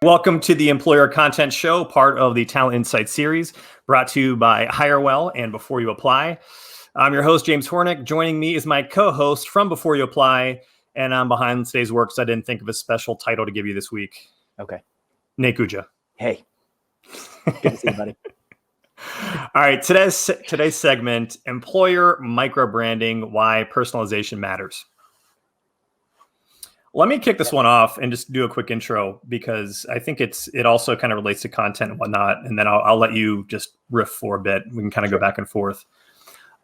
Welcome to the Employer Content Show, part of the Talent Insight series, brought to you by HireWell and Before You Apply. I'm your host, James Hornick. Joining me is my co-host from Before You Apply, and I'm behind today's work, so I didn't think of a special title to give you this week. Okay. Nate Guggia. Hey. Good to see you, buddy. All right, today's segment, Employer Microbranding, Why Personalization Matters. Let me kick this one off and just do a quick intro because I think it also kind of relates to content and whatnot. And then I'll let you just riff for a bit. We can kind of go back and forth.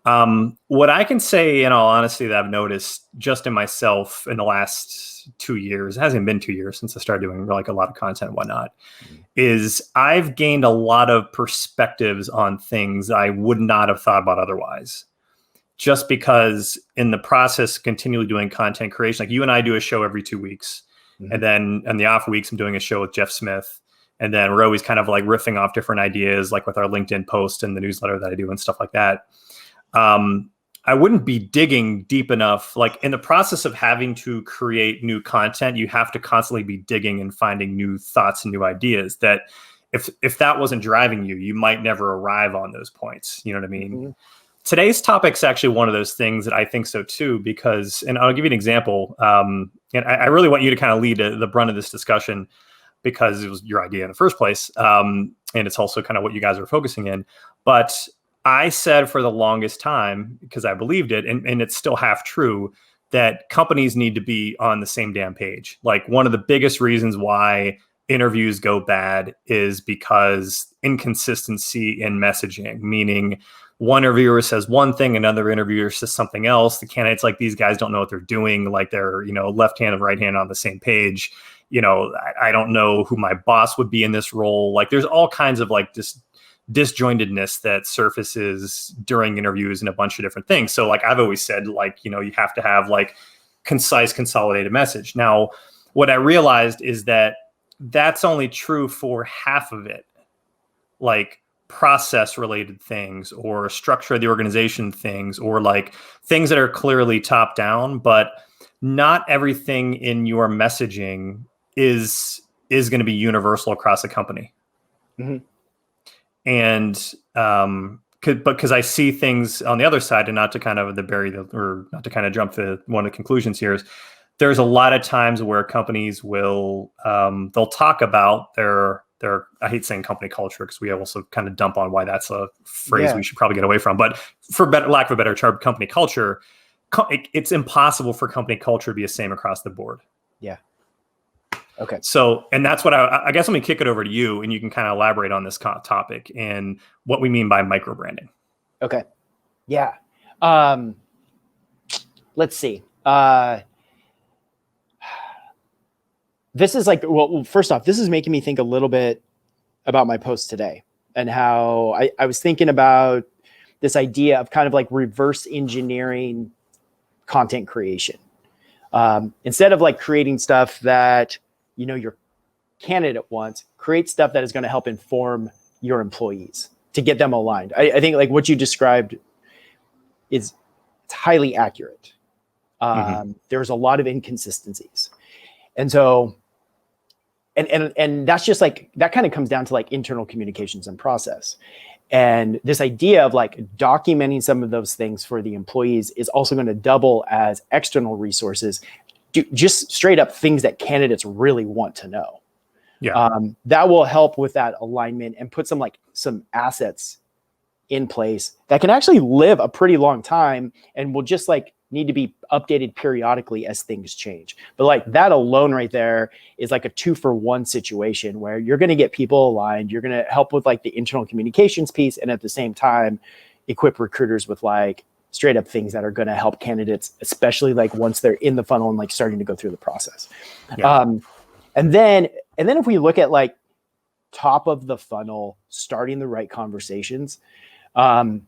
What I can say in all honesty that I've noticed just in myself in the last 2 years, it hasn't been 2 years since I started doing like a lot of content and whatnot, is I've gained a lot of perspectives on things I would not have thought about otherwise. Just because in the process, continually doing content creation, like you and I do a show every 2 weeks. Mm-hmm. And then in the off weeks, I'm doing a show with Jeff Smith. And then we're always kind of like riffing off different ideas, like with our LinkedIn post and the newsletter that I do and stuff like that. I wouldn't be digging deep enough. Like in the process of having to create new content, you have to constantly be digging and finding new thoughts and new ideas that if that wasn't driving you, you might never arrive on those points. You know what I mean? Mm-hmm. Today's topic is actually one of those things that I think so too, because, and I'll give you an example. And I really want you to kind of lead the brunt of this discussion because it was your idea in the first place. And it's also kind of what you guys are focusing in. But I said for the longest time, because I believed it, and it's still half true, that companies need to be on the same damn page. Like one of the biggest reasons why interviews go bad is because inconsistency in messaging, meaning one interviewer says one thing, another interviewer says something else. The candidates, like these guys don't know what they're doing. Like they're, left hand and right hand on the same page. I don't know who my boss would be in this role. Like there's all kinds of like this disjointedness that surfaces during interviews and a bunch of different things. So like I've always said, like, you have to have like concise, consolidated message. Now, what I realized is that that's only true for half of it. Like process related things or structure of the organization things or like things that are clearly top down, but not everything in your messaging is going to be universal across the company. Mm-hmm. And because I see things on the other side, and not to kind of not to kind of jump to one of the conclusions here, is there's a lot of times where companies will they'll talk about their I hate saying company culture because we also kind of dump on why that's a phrase we should probably get away from. But for lack of a better term, company culture, it's impossible for company culture to be the same across the board. Yeah. Okay. So, and that's what I guess let me kick it over to you and you can kind of elaborate on this topic and what we mean by microbranding. Okay. Yeah. Let's see. This is like, well, first off, this is making me think a little bit about my post today and how I was thinking about this idea of kind of like reverse engineering content creation. Instead of like creating stuff that, your candidate wants, create stuff that is going to help inform your employees to get them aligned. I think like what you described it's highly accurate. There's a lot of inconsistencies. And so, and that's just like, that kind of comes down to like internal communications and process. And this idea of like documenting some of those things for the employees is also going to double as external resources, just straight up things that candidates really want to know. Yeah. That will help with that alignment and put some assets in place that can actually live a pretty long time and will just like need to be updated periodically as things change. But like that alone right there is like a 2-for-1 situation where you're going to get people aligned. You're going to help with like the internal communications piece. And at the same time, equip recruiters with like straight up things that are going to help candidates, especially like once they're in the funnel and like starting to go through the process. Yeah. And then if we look at like top of the funnel, starting the right conversations, when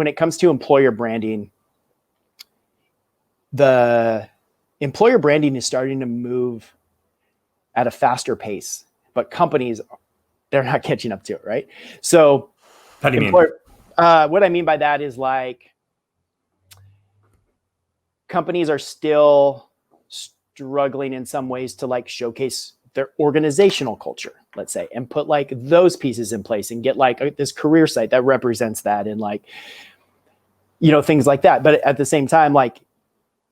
it comes to employer branding, the employer branding is starting to move at a faster pace, but companies, they're not catching up to it, right? So how do you mean? What I mean by that is like companies are still struggling in some ways to like showcase their organizational culture, let's say, and put like those pieces in place and get like this career site that represents that and like, you know, things like that. But at the same time, like,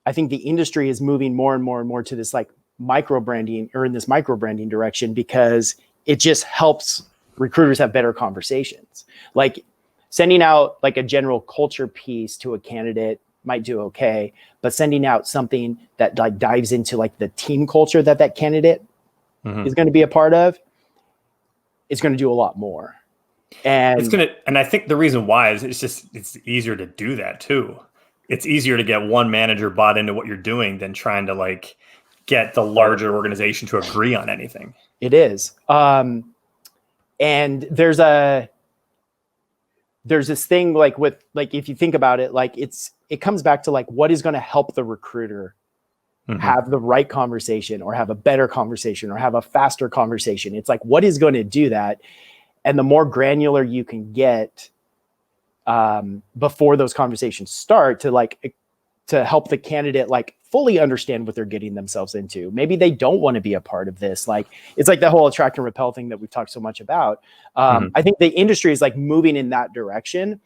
I think the industry is moving more and more and more to this like micro branding or in this micro branding direction, because it just helps recruiters have better conversations. Like sending out like a general culture piece to a candidate might do okay, but sending out something that like dives into like the team culture that that candidate is going to be a part of is going to do a lot more. And it's going to, and I think the reason why is it's easier to do that too. It's easier to get one manager bought into what you're doing than trying to like get the larger organization to agree on anything. It is. And there's this thing like with, like, if you think about it, like it comes back to like, what is going to help the recruiter have the right conversation or have a better conversation or have a faster conversation. It's like, what is going to do that? And the more granular you can get before those conversations start to help the candidate like fully understand what they're getting themselves into. Maybe they don't want to be a part of this. Like, it's like the whole attract and repel thing that we've talked so much about. I think the industry is like moving in that direction.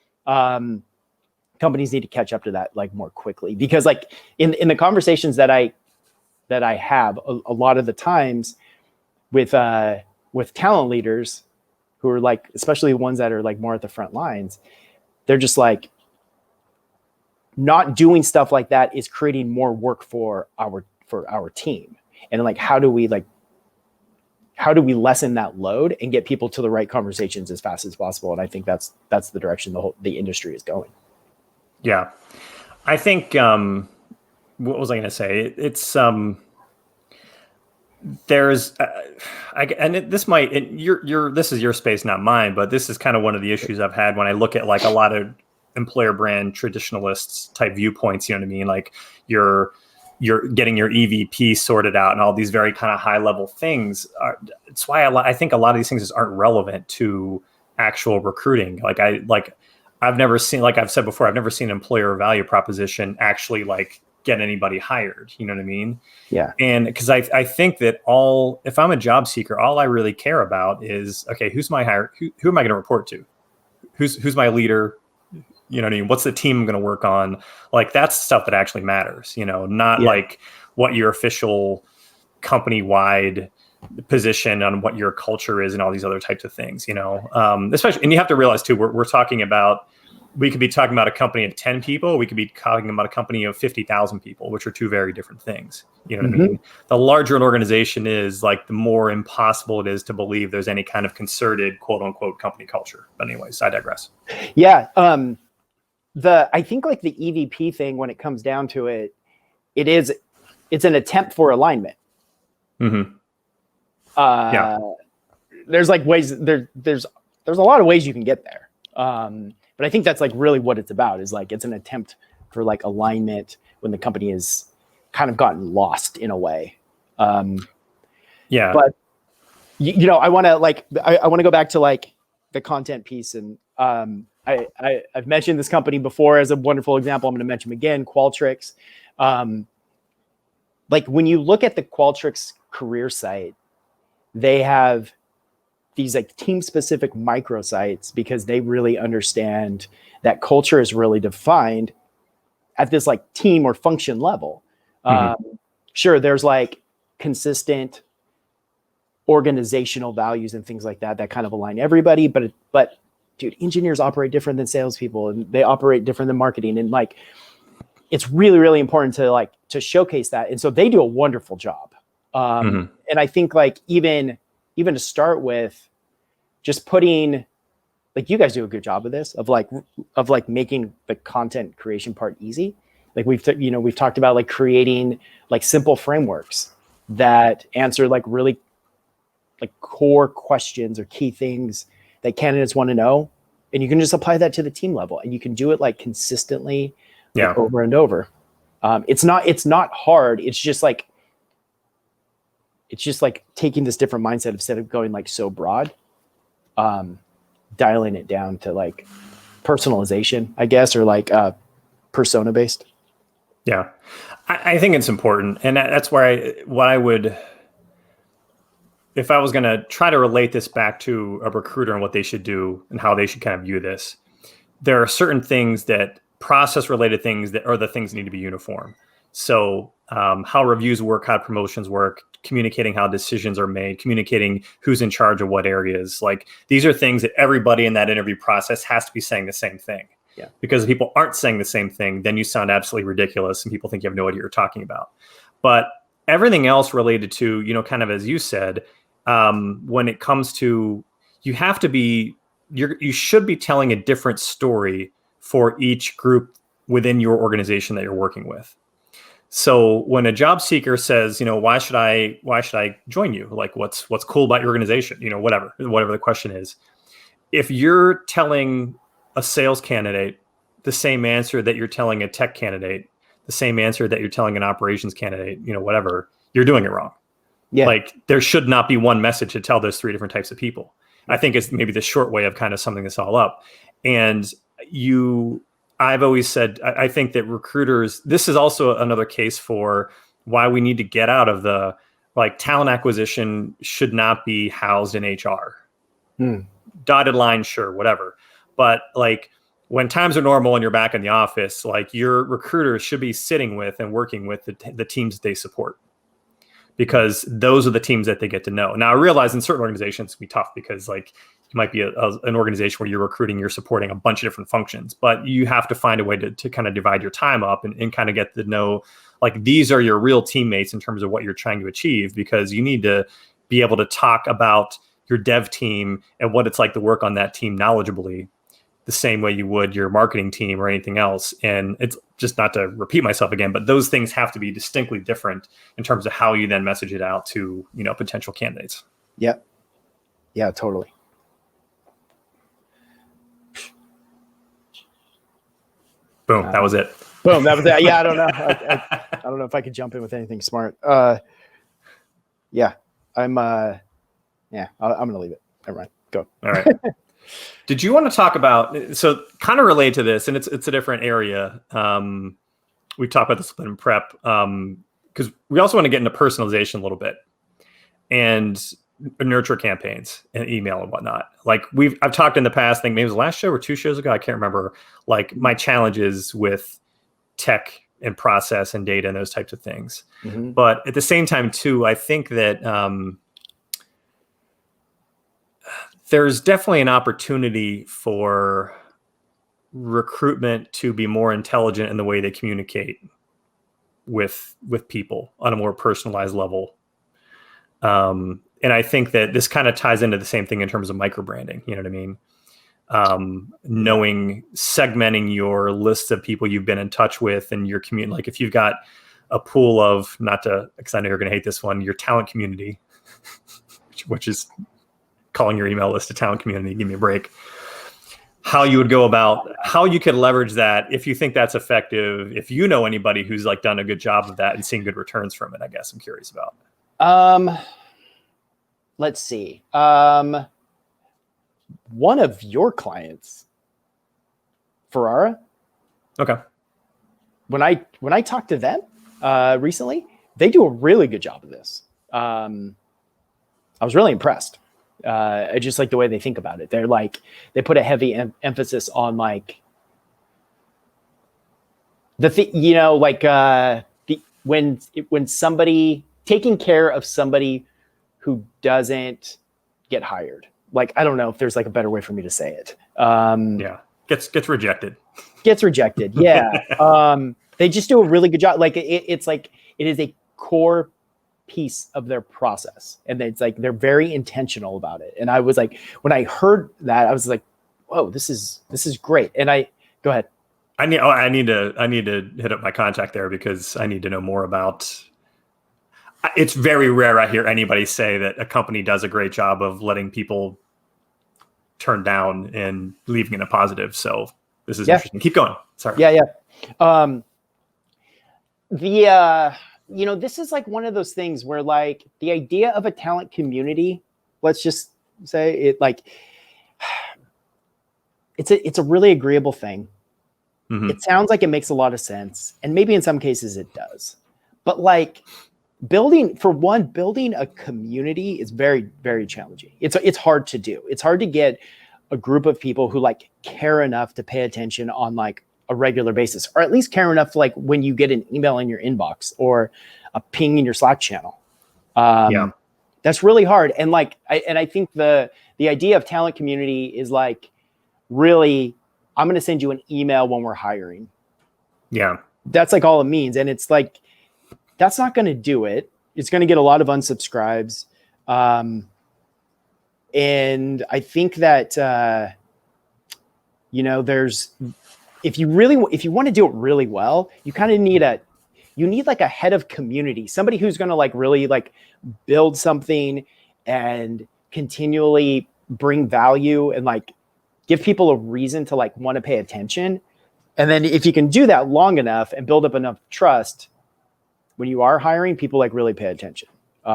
Companies need to catch up to that like more quickly, because like in the conversations that I have a lot of the times with talent leaders who are like, especially the ones that are like more at the front lines, they're just like, not doing stuff like that is creating more work for our team. And like, how do we lessen that load and get people to the right conversations as fast as possible? And I think that's the direction the industry is going. Yeah. I think, what was I going to say? It's, there's, this is your space, not mine, but this is kind of one of the issues I've had when I look at like a lot of employer brand traditionalists type viewpoints. You know what I mean? Like you're getting your EVP sorted out and all these very kind of high level things. It's why I think a lot of these things just aren't relevant to actual recruiting. I've never seen, like I've said before, I've never seen an employer value proposition actually like get anybody hired. You know what I mean? Yeah. And because I think that if I'm a job seeker, all I really care about is, okay, who's my hire? Who am I going to report to? Who's my leader? You know what I mean? What's the team I'm going to work on? Like that's stuff that actually matters, you know, not like what your official company-wide position on what your culture is and all these other types of things, you know, especially, and you have to realize too, we could be talking about a company of 10 people. We could be talking about a company of 50,000 people, which are two very different things. You know what I mean? The larger an organization is, like the more impossible it is to believe there's any kind of concerted quote unquote company culture. But anyways, I digress. Yeah. I think like the EVP thing, when it comes down to it, it's an attempt for alignment. There's like ways there's a lot of ways you can get there. But I think that's like really what it's about, is like, it's an attempt for like alignment when the company is kind of gotten lost in a way. But you know, I want to go back to like the content piece. And I've mentioned this company before as a wonderful example. I'm going to mention them again, Qualtrics. Like when you look at the Qualtrics career site, they have these like team specific microsites, because they really understand that culture is really defined at this like team or function level. Sure, there's like consistent organizational values and things like that kind of align everybody, but dude, engineers operate different than salespeople, and they operate different than marketing, and like it's really, really important to showcase that. And so they do a wonderful job. And I think like even to start with, just putting, like, you guys do a good job of this, of making the content creation part easy. Like we've talked about like creating like simple frameworks that answer like really like core questions or key things that candidates want to know. And you can just apply that to the team level, and you can do it like consistently, like, over and over. It's not hard. It's just like taking this different mindset, instead of going like so broad, dialing it down to like personalization, I guess, or like persona based. Yeah, I think it's important, and that's where what I would, if I was going to try to relate this back to a recruiter and what they should do and how they should kind of view this. There are certain things that process related things that are the things that need to be uniform. So how reviews work, how promotions work, communicating how decisions are made, communicating who's in charge of what areas. Like these are things that everybody in that interview process has to be saying the same thing. Yeah. Because if people aren't saying the same thing, then you sound absolutely ridiculous and people think you have no idea what you're talking about. But everything else related to, kind of as you said, when it comes to, you have to be, you should be telling a different story for each group within your organization that you're working with. So when a job seeker says, why should I join you? Like what's cool about your organization? Whatever the question is. If you're telling a sales candidate the same answer that you're telling a tech candidate, the same answer that you're telling an operations candidate, whatever, you're doing it wrong. Yeah. Like there should not be one message to tell those three different types of people. I think it's maybe the short way of kind of summing this all up. And I've always said, I think that recruiters, this is also another case for why we need to get out of the, like, talent acquisition should not be housed in HR. Dotted line, sure, whatever. But like when times are normal and you're back in the office, like your recruiters should be sitting with and working with the teams they support, because those are the teams that they get to know. Now I realize in certain organizations it can be tough because like it might be an organization where you're recruiting, you're supporting a bunch of different functions, but you have to find a way to kind of divide your time up and kind of get to know, like, these are your real teammates in terms of what you're trying to achieve, because you need to be able to talk about your dev team and what it's like to work on that team knowledgeably the same way you would your marketing team or anything else. And it's just, not to repeat myself again, but those things have to be distinctly different in terms of how you then message it out to, potential candidates. Yep. Yeah, totally. Boom. That was it. Boom. That was it. Yeah. I don't know. I don't know if I could jump in with anything smart. Yeah, I'm going to leave it. Never mind. Go. All right. Did you want to talk about, so kind of related to this, and it's a different area. We talked about this in prep, because we also want to get into personalization a little bit and nurture campaigns and email and whatnot. Like I've talked in the past, I think maybe it was last show or 2 shows ago, I can't remember, like my challenges with tech and process and data and those types of things. Mm-hmm. But at the same time too, I think that there's definitely an opportunity for recruitment to be more intelligent in the way they communicate with people on a more personalized level. And I think that this kind of ties into the same thing in terms of microbranding. You know what I mean? Knowing, segmenting your list of people you've been in touch with and your community. Like if you've got a pool of, because I know you're going to hate this one, your talent community, which is calling your email list a talent community, give me a break. How you would go about, how you could leverage that if you think that's effective, if you know anybody who's like done a good job of that and seeing good returns from it, I guess I'm curious about. Let's see. One of your clients, Ferrara. Okay. When I talked to them recently, they do a really good job of this. I was really impressed. I just like the way they think about it. They're like, they put a heavy emphasis on like when somebody taking care of somebody who doesn't get hired. Like, I don't know if there's like a better way for me to say it. Gets rejected. Gets rejected. Yeah. They just do a really good job. Like it's like, it is a core piece of their process. And it's like, they're very intentional about it. And I was like, when I heard that, I was like, whoa, this is great. And go ahead. I need to hit up my contact there because I need to know more about. It's very rare I hear anybody say that a company does a great job of letting people turn down and leaving in a positive. So this is interesting. Keep going. Sorry. Yeah. This is like one of those things where like the idea of a talent community, let's just say it, like it's a really agreeable thing. Mhm. It sounds like it makes a lot of sense. And maybe in some cases it does. But like building a community is very, very challenging. It's hard to do. It's hard to get a group of people who like care enough to pay attention on like a regular basis, or at least care enough like when you get an email in your inbox or a ping in your Slack channel. Yeah. That's really hard. And like, I think the idea of talent community is like, really, I'm going to send you an email when we're hiring. Yeah. That's like all it means. And it's like, that's not going to do it. It's going to get a lot of unsubscribes. And I think that, there's, if you want to do it really well, you kind of need like a head of community, somebody who's going to like really like build something and continually bring value and like give people a reason to like want to pay attention. And then if you can do that long enough and build up enough trust, when you are hiring, people like really pay attention. So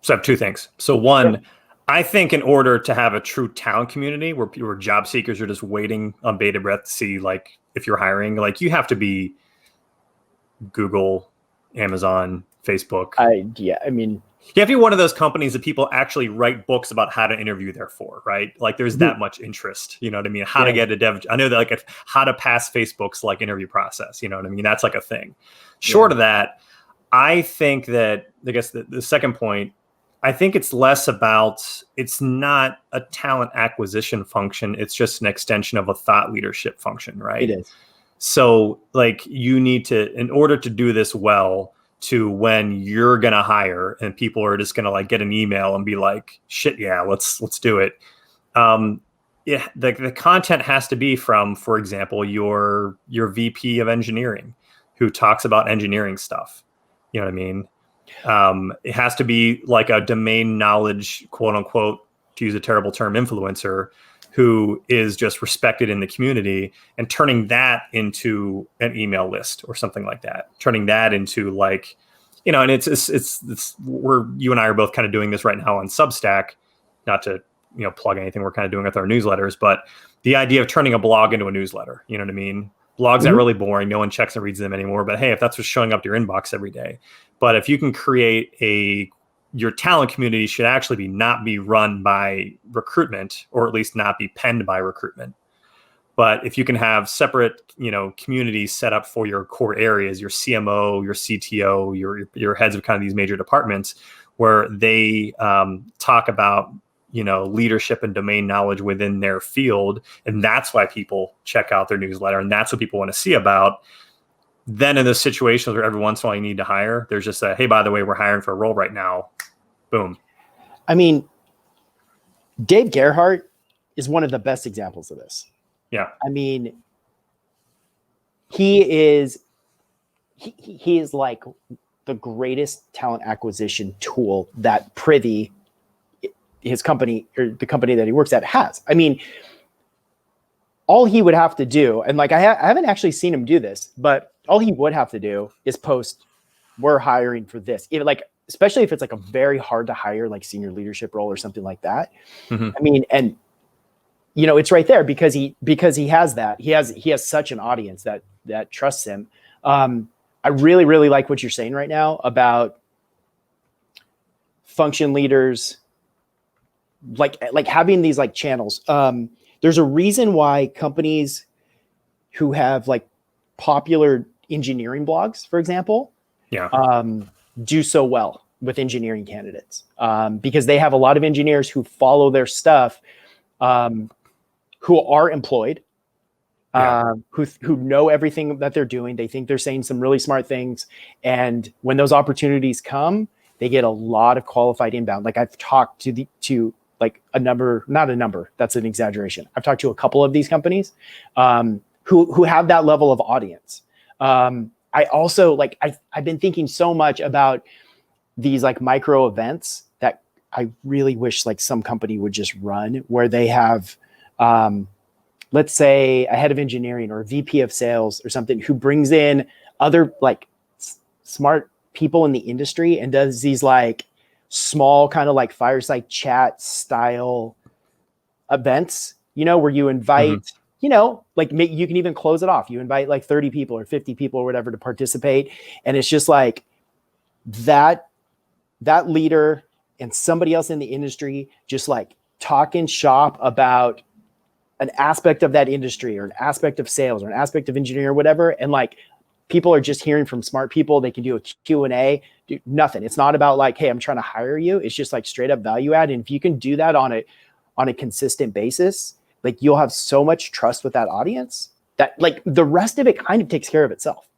I have two things. So one, Sure. I think in order to have a true talent community where people, job seekers are just waiting on bated breath to see like if you're hiring, like you have to be Google, Amazon, Facebook. You have to be one of those companies that people actually write books about how to interview there for, right? Like there's that much interest, you know what I mean? How to get a dev. I know that like how to pass Facebook's like interview process, you know what I mean? That's like a thing. Short of that, I think that, I guess the second point, I think it's less about, it's not a talent acquisition function. It's just an extension of a thought leadership function, right? It is. So like you need to, in order to do this well, to when you're going to hire and people are just going to like get an email and be like, shit, yeah, let's do it. The content has to be from, for example, your VP of engineering who talks about engineering stuff. You know what I mean? It has to be like a domain knowledge, quote unquote, to use a terrible term, influencer who is just respected in the community, and turning that into an email list or something like that, turning that into like, and it's where you and I are both kind of doing this right now on Substack, not to, plug anything we're kind of doing with our newsletters, but the idea of turning a blog into a newsletter, you know what I mean? Blogs are really boring. No one checks and reads them anymore. But hey, if that's what's showing up to your inbox every day, but if you can create your talent community should actually not be run by recruitment, or at least not be penned by recruitment. But if you can have separate, communities set up for your core areas, your CMO, your CTO, your heads of kind of these major departments, where they talk about, leadership and domain knowledge within their field. And that's why people check out their newsletter. And that's what people want to see about. Then in those situations where every once in a while you need to hire, there's just a, hey, by the way, we're hiring for a role right now. Boom. I mean, Dave Gerhardt is one of the best examples of this. Yeah. I mean, he is like the greatest talent acquisition tool that Privy, his company, or the company that he works at, has. I mean, all he would have to do, and like I haven't actually seen him do this, but all he would have to do is post, we're hiring for this. Even like, especially if it's like a very hard to hire, like senior leadership role or something like that. Mm-hmm. I mean, and it's right there because he has that. He has such an audience that trusts him. I really, really like what you're saying right now about function leaders, like having these like channels. There's a reason why companies who have like popular engineering blogs, for example, do so well with engineering candidates, because they have a lot of engineers who follow their stuff, who are employed, who know everything that they're doing. They think they're saying some really smart things. And when those opportunities come, they get a lot of qualified inbound. Like I've talked to like not a number, that's an exaggeration. I've talked to a couple of these companies who have that level of audience. I also I've been thinking so much about these like micro events that I really wish like some company would just run, where they have, let's say a head of engineering or a VP of sales or something who brings in other like smart people in the industry and does these like small kind of like fireside chat style events, where you invite you know, like you can even close it off. You invite like 30 people or 50 people or whatever to participate. And it's just like that leader and somebody else in the industry just like talking shop about an aspect of that industry or an aspect of sales or an aspect of engineering or whatever. And like, people are just hearing from smart people. They can do a Q&A, do nothing. It's not about like, hey, I'm trying to hire you. It's just like straight up value add. And if you can do that on a consistent basis, like you'll have so much trust with that audience that like the rest of it kind of takes care of itself.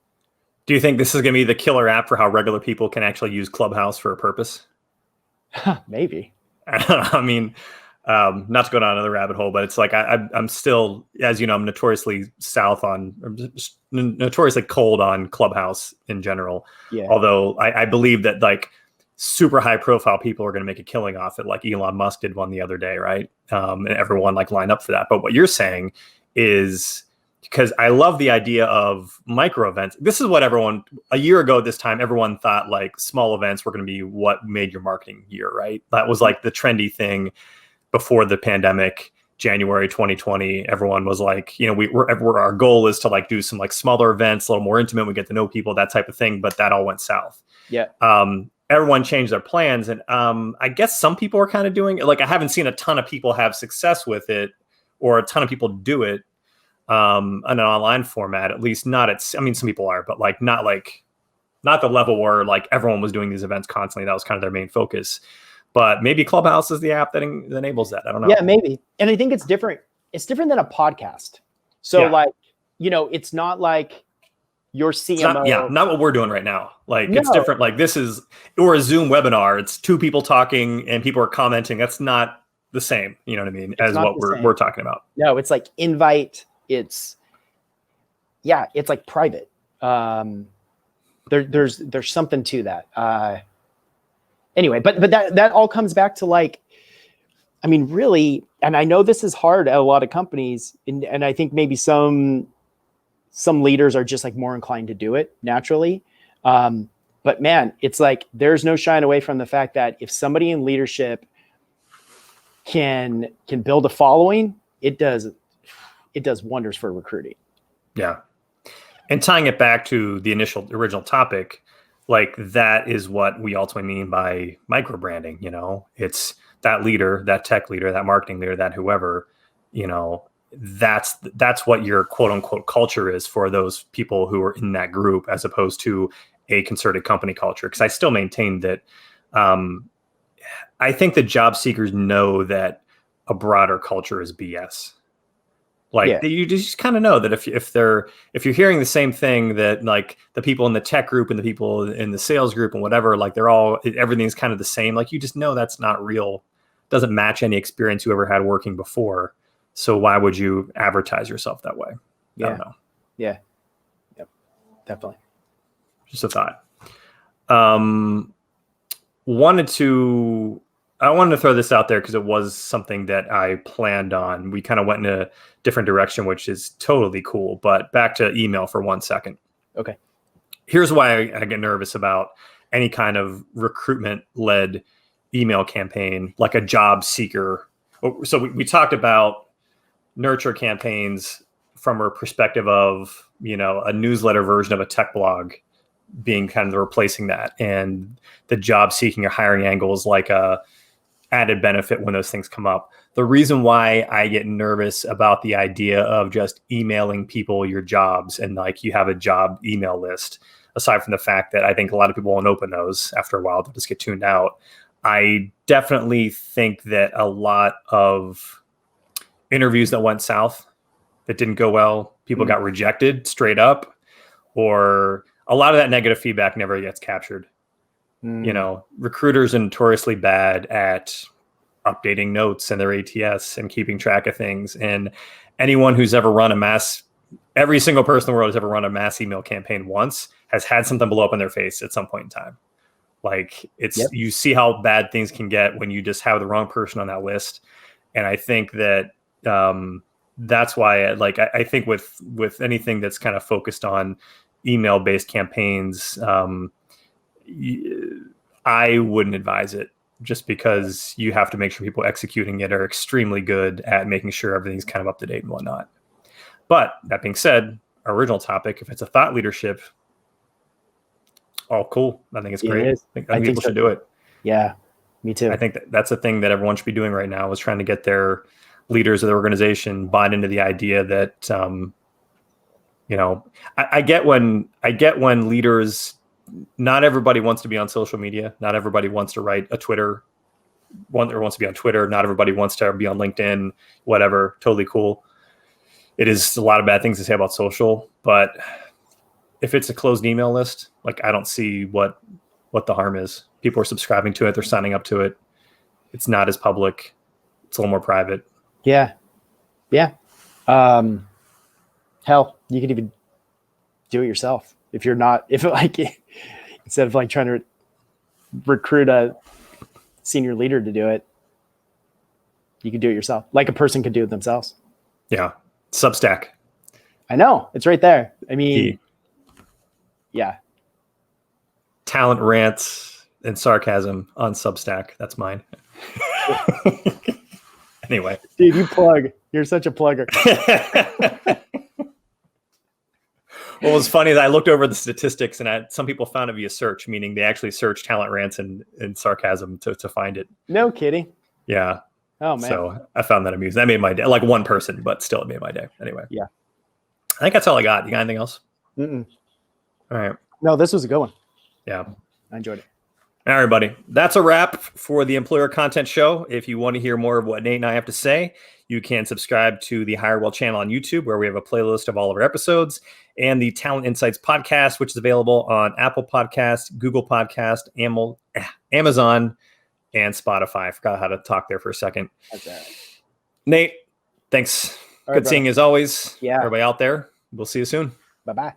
Do you think this is going to be the killer app for how regular people can actually use Clubhouse for a purpose? Maybe. I mean, not to go down another rabbit hole, but it's like I'm still, as you know, I'm notoriously notoriously cold on Clubhouse in general. Yeah. Although I believe that like super high profile people are going to make a killing off it, like Elon Musk did one the other day, right? And everyone like lined up for that. But what you're saying is, because I love the idea of micro events. This is what everyone, a year ago this time, everyone thought like small events were going to be what made your marketing year, right? That was like the trendy thing before the pandemic, January 2020. Everyone was like, you know, our goal is to like do some like smaller events, a little more intimate. We get to know people, that type of thing. But that all went south. Yeah. Everyone changed their plans. And I guess some people are kind of doing it. Like I haven't seen a ton of people have success with it or a ton of people do it in an online format, at least not at, I mean, some people are, but like not the level where like everyone was doing these events constantly. That was kind of their main focus. But maybe Clubhouse is the app that enables that. I don't know. Yeah, maybe. And I think it's different. It's different than a podcast. So like, you know, it's not like your CMO. Not what we're doing right now. Like it's different. Like this is, or a Zoom webinar. It's two people talking and people are commenting. That's not the same. You know what I mean? As what we're talking about. No, it's like invite. It's like private. There's something to that. Anyway, but that all comes back to like, I mean, really, and I know this is hard at a lot of companies, and I think maybe some leaders are just like more inclined to do it naturally. But man, it's like there's no shying away from the fact that if somebody in leadership can build a following, it does wonders for recruiting. Yeah. And tying it back to the original topic, like that is what we ultimately mean by micro branding. You know, it's that leader, that tech leader, that marketing leader, that whoever, you know, that's what your quote unquote culture is for those people who are in that group, as opposed to a concerted company culture. Because I still maintain that I think that job seekers know that a broader culture is BS. Like you just kind of know that if you're hearing the same thing that like the people in the tech group and the people in the sales group and whatever, like everything's kind of the same. Like you just know that's not real, doesn't match any experience you ever had working before. So why would you advertise yourself that way? Yeah. I don't know. Yeah. Yep. Definitely. Just a thought. I wanted to throw this out there because it was something that I planned on. We kind of went in a different direction, which is totally cool. But back to email for 1 second. Okay. Here's why I get nervous about any kind of recruitment-led email campaign, like a job seeker. So we talked about nurture campaigns from a perspective of, you know, a newsletter version of a tech blog being kind of replacing that. And the job seeking or hiring angle is like a added benefit when those things come up. The reason why I get nervous about the idea of just emailing people your jobs and like you have a job email list, aside from the fact that I think a lot of people won't open those after a while, they'll just get tuned out. I definitely think that a lot of interviews that went south, that didn't go well, people got rejected straight up, or a lot of that negative feedback never gets captured. You know, recruiters are notoriously bad at updating notes in their ATS and keeping track of things. And anyone who's ever run every single person in the world who's ever run a mass email campaign once has had something blow up in their face at some point in time. Like you see how bad things can get when you just have the wrong person on that list. And I think that that's why I think with anything that's kind of focused on email-based campaigns, I wouldn't advise it, just because you have to make sure people executing it are extremely good at making sure everything's kind of up to date and whatnot. But that being said, our original topic, if it's a thought leadership, oh, cool. I think it's great. I think people should do it. Yeah, me too. I think that's the thing that everyone should be doing right now, is trying to get their leaders of their organization bought into the idea that, I get when leaders, not everybody wants to be on social media. Not everybody wants to write a Twitter. One or wants to be on Twitter. Not everybody wants to be on LinkedIn, whatever. Totally cool. It is a lot of bad things to say about social, but if it's a closed email list, like, I don't see what the harm is. People are subscribing to it. They're signing up to it. It's not as public. It's a little more private. Yeah. Yeah. Hell, you could even do it yourself. Instead of like trying to recruit a senior leader to do it, you could do it yourself. Like a person could do it themselves. Yeah. Substack. I know, it's right there. I mean, yeah. Talent rants and sarcasm on Substack. That's mine. Anyway. Dude, you plug. You're such a plugger. What was funny is I looked over the statistics, and some people found it via search, meaning they actually searched talent rants and sarcasm to find it. No kidding. Yeah. Oh, man. So I found that amusing. That made my day. Like one person, but still it made my day. Anyway. Yeah. I think that's all I got. You got anything else? Mm-mm. All right. No, this was a good one. Yeah. I enjoyed it. All right, everybody. That's a wrap for the Employer Content Show. If you want to hear more of what Nate and I have to say, you can subscribe to the Hire Well channel on YouTube, where we have a playlist of all of our episodes, and the Talent Insights podcast, which is available on Apple Podcast, Google Podcast, Amazon, and Spotify. I forgot how to talk there for a second. That's all right. Nate, thanks. All right, Good seeing you as always. Yeah. Everybody out there, we'll see you soon. Bye-bye.